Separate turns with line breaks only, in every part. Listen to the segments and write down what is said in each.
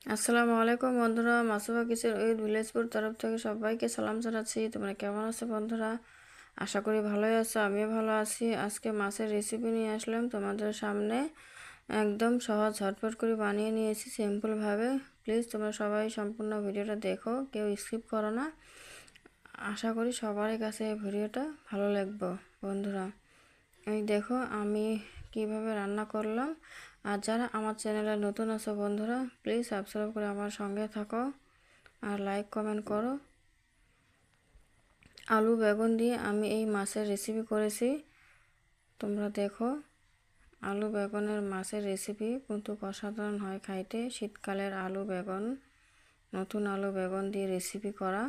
আসসালামু আলাইকুম বন্ধুরা, মাসুবা কিচেন উইথ ভিলেজপুর তরফ থেকে সবাইকে সালাম জানাচ্ছি। তোমরা কেমন আছো বন্ধুরা? আশা করি ভালোই আছো, আমিও ভালো আছি। আজকে মাছের রেসিপি নিয়ে আসলাম তোমাদের সামনে। একদম সহজ ঝটপট করে বানিয়ে নিয়েছি সিম্পলভাবে। প্লিজ তোমরা সবাই সম্পূর্ণ ভিডিওটা দেখো, কেউ স্কিপ করো না। আশা করি সবার কাছে এই ভিডিওটা ভালো লাগবে বন্ধুরা। এই দেখো আমি কিভাবে রান্না করলাম। আর যারা আমার চ্যানেলে নতুন আছো বন্ধুরা, প্লিজ সাবস্ক্রাইব করে আমার সঙ্গে থাকো আর লাইক কমেন্ট করো। আলু বেগুন দিয়ে আমি এই মাছের রেসিপি করেছি, তোমরা দেখো। আলু বেগুনের মাছের রেসিপি কিন্তু অসাধারণ হয় খাইতে। শীতকালের আলু বেগুন, নতুন আলু বেগুন দিয়ে রেসিপি করা।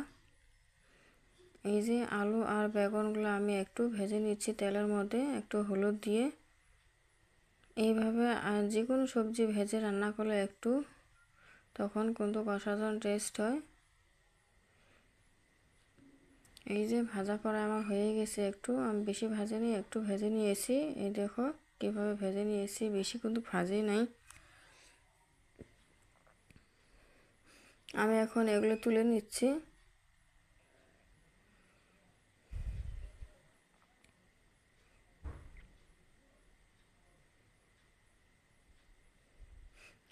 এই যে আলু আর বেগুনগুলো আমি একটু ভেজে নিচ্ছি তেলের মধ্যে, একটু হলুদ দিয়ে। এইভাবে যে কোনো সবজি ভেজে রান্না করলে একটু তখন কিন্তু অসাধারণ টেস্ট হয়। এই যে ভাজা করা আমার হয়ে গেছে, একটু আমি বেশি ভাজিনি, একটু ভেজে নিয়েছি। এই দেখো কীভাবে ভেজে নিয়েছি, বেশি কিন্তু ভাজি নাই। আমি এখন এগুলো তুলে নিচ্ছি।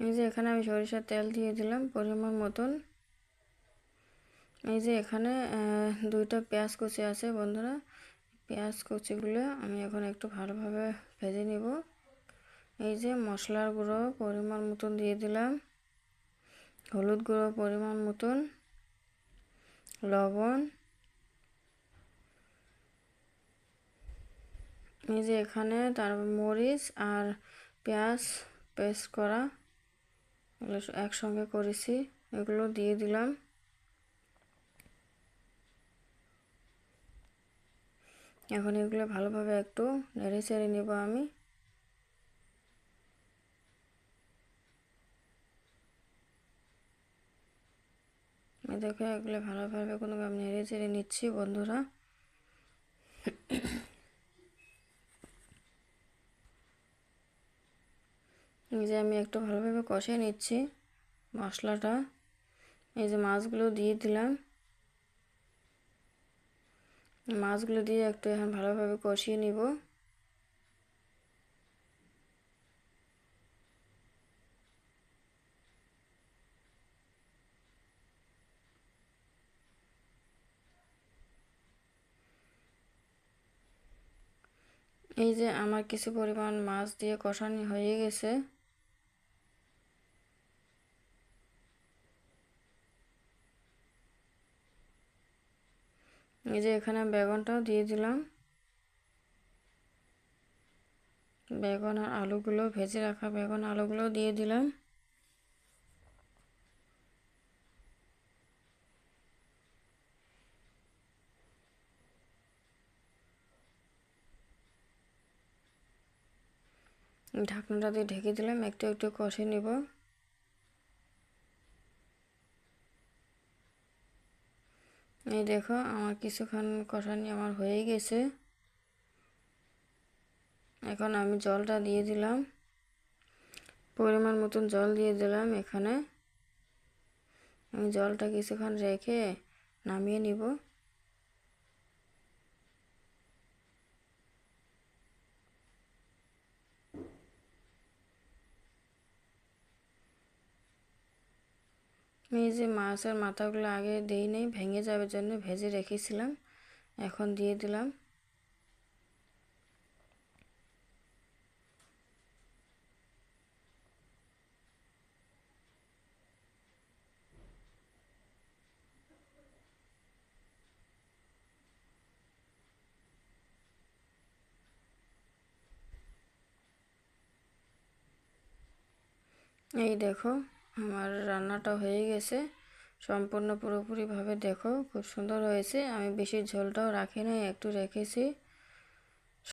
এই যে এখানে আমি সরিষার তেল দিয়ে দিলাম পরিমাণ মতন। এই যে এখানে দুইটা পেঁয়াজ কুচি আছে বন্ধুরা, পেঁয়াজ কুচিগুলো আমি এখন একটু ভালোভাবে ভেজে নিব। এই যে মশলার গুঁড়ো পরিমাণ মতন দিয়ে দিলাম, হলুদ গুঁড়ো পরিমাণ মতন, লবণ। এই যে এখানে তার মরিচ আর পেঁয়াজ পেস্ট করা এগুলো একসঙ্গে করেছি, এগুলো দিয়ে দিলাম। এখন এগুলো ভালোভাবে একটু নেড়ে চেড়ে নেব আমি। দেখো এগুলো ভালোভাবে কোনো আমি নেড়ে চেড়ে নিচ্ছি বন্ধুরা। এই যে আমি একটু ভালোভাবে কষিয়ে নিচ্ছি মশলাটা। এই যে মাছগুলো দিয়ে দিলাম, মাছগুলো দিয়ে একটু এখন ভালোভাবে কষিয়ে নিব। এই যে আমার কিছু পরিমাণ মাছ দিয়ে কষানো হয়ে গেছে। এই যে এখানে বেগুনটাও দিয়ে দিলাম, বেগুন আর আলুগুলো ভেজে রাখা বেগুন আলুগুলো দিয়ে দিলাম। ঢাকনাটা দিয়ে ঢেকে দিলাম, একটু একটু কষে নিব। এই দেখো আমার কিছুক্ষণ কষানি আমার হয়ে গেছে। এখন আমি জলটা দিয়ে দিলাম, পরিমাণ মতন জল দিয়ে দিলাম। এখানে আমি জলটা কিছুক্ষণ রেখে নামিয়ে নিব। এই যে মাছের মাথাগুলো আগে দিই নেই, ভেঙে যাবে জন্য ভেজে রেখেছিলাম, এখন দিয়ে দিলাম। এই দেখো আমার রান্নাটা হয়ে গেছে সম্পূর্ণ পুরোপুরিভাবে। দেখো খুব সুন্দর হয়েছে। আমি বেশি ঝোলটাও রাখি নাই, একটু রেখেছি।